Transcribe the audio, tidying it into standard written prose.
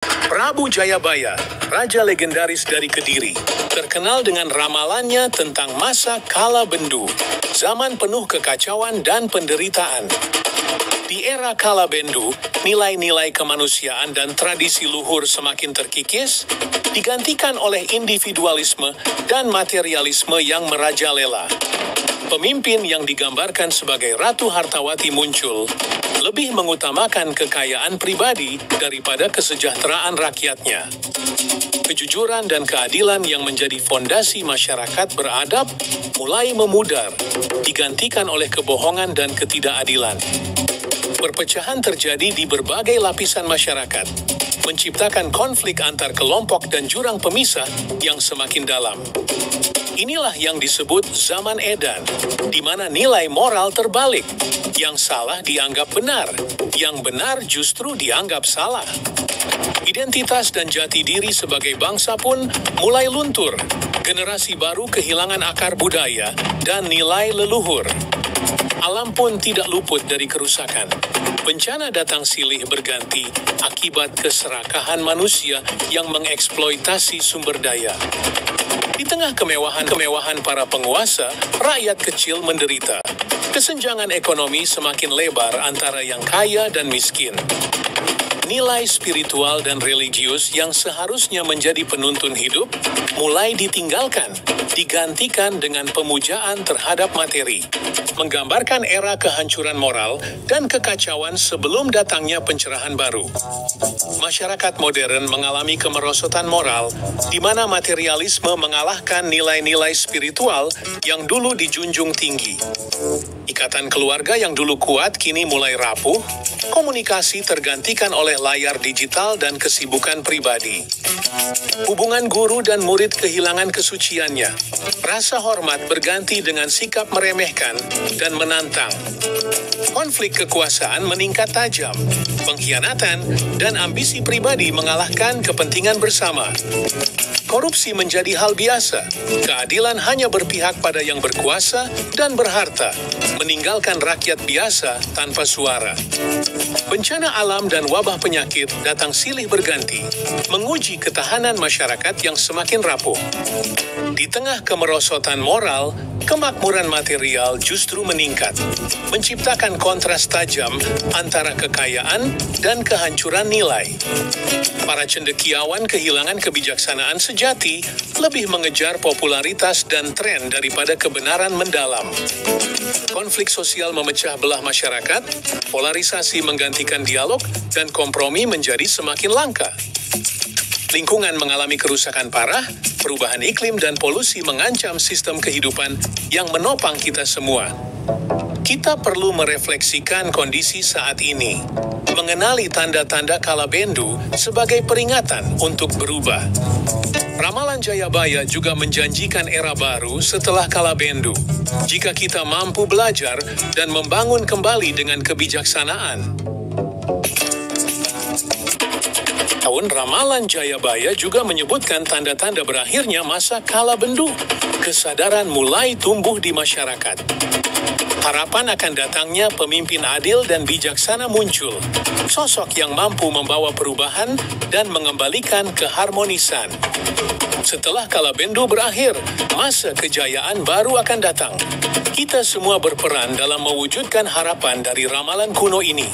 Prabu Jayabaya, raja legendaris dari Kediri, terkenal dengan ramalannya tentang masa kala bendu, zaman penuh kekacauan dan penderitaan. Di era kala bendu, nilai-nilai kemanusiaan dan tradisi luhur semakin terkikis, digantikan oleh individualisme dan materialisme yang merajalela. Pemimpin yang digambarkan sebagai Ratu Hartawati muncul, lebih mengutamakan kekayaan pribadi daripada kesejahteraan rakyatnya. Kejujuran dan keadilan yang menjadi fondasi masyarakat beradab mulai memudar, digantikan oleh kebohongan dan ketidakadilan. Perpecahan terjadi di berbagai lapisan masyarakat, menciptakan konflik antar kelompok dan jurang pemisah yang semakin dalam. Inilah yang disebut zaman edan, di mana nilai moral terbalik. Yang salah dianggap benar, yang benar justru dianggap salah. Identitas dan jati diri sebagai bangsa pun mulai luntur. Generasi baru kehilangan akar budaya dan nilai leluhur. Alam pun tidak luput dari kerusakan. Bencana datang silih berganti akibat keserakahan manusia yang mengeksploitasi sumber daya. Di tengah kemewahan para penguasa, rakyat kecil menderita. Kesenjangan ekonomi semakin lebar antara yang kaya dan miskin. Nilai spiritual dan religius yang seharusnya menjadi penuntun hidup mulai ditinggalkan, digantikan dengan pemujaan terhadap materi, menggambarkan era kehancuran moral dan kekacauan sebelum datangnya pencerahan baru. Masyarakat modern mengalami kemerosotan moral, di mana materialisme mengalahkan nilai-nilai spiritual yang dulu dijunjung tinggi. Ikatan keluarga yang dulu kuat kini mulai rapuh, komunikasi tergantikan oleh layar digital dan kesibukan pribadi. Hubungan guru dan murid kehilangan kesuciannya. Rasa hormat berganti dengan sikap meremehkan dan menantang. Konflik kekuasaan meningkat tajam. Pengkhianatan dan ambisi pribadi mengalahkan kepentingan bersama. Korupsi menjadi hal biasa. Keadilan hanya berpihak pada yang berkuasa dan berharta, meninggalkan rakyat biasa tanpa suara. Bencana alam dan wabah penyakit datang silih berganti, menguji ketahanan masyarakat yang semakin rapuh. Di tengah kemerosotan moral, kemakmuran material justru meningkat, menciptakan kontras tajam antara kekayaan dan kehancuran nilai. Para cendekiawan kehilangan kebijaksanaan sejati, lebih mengejar popularitas dan tren daripada kebenaran mendalam. Konflik sosial memecah belah masyarakat, polarisasi menggantikan dialog, dan kompromi menjadi semakin langka. Lingkungan mengalami kerusakan parah, perubahan iklim dan polusi mengancam sistem kehidupan yang menopang kita semua. Kita perlu merefleksikan kondisi saat ini, mengenali tanda-tanda kala bendu sebagai peringatan untuk berubah. Ramalan Jayabaya juga menjanjikan era baru setelah kala bendu, jika kita mampu belajar dan membangun kembali dengan kebijaksanaan. Ramalan Jayabaya juga menyebutkan tanda-tanda berakhirnya masa kala bendu. Kesadaran mulai tumbuh di masyarakat. Harapan akan datangnya pemimpin adil dan bijaksana muncul. Sosok yang mampu membawa perubahan dan mengembalikan keharmonisan. Setelah kala bendu berakhir, masa kejayaan baru akan datang. Kita semua berperan dalam mewujudkan harapan dari ramalan kuno ini.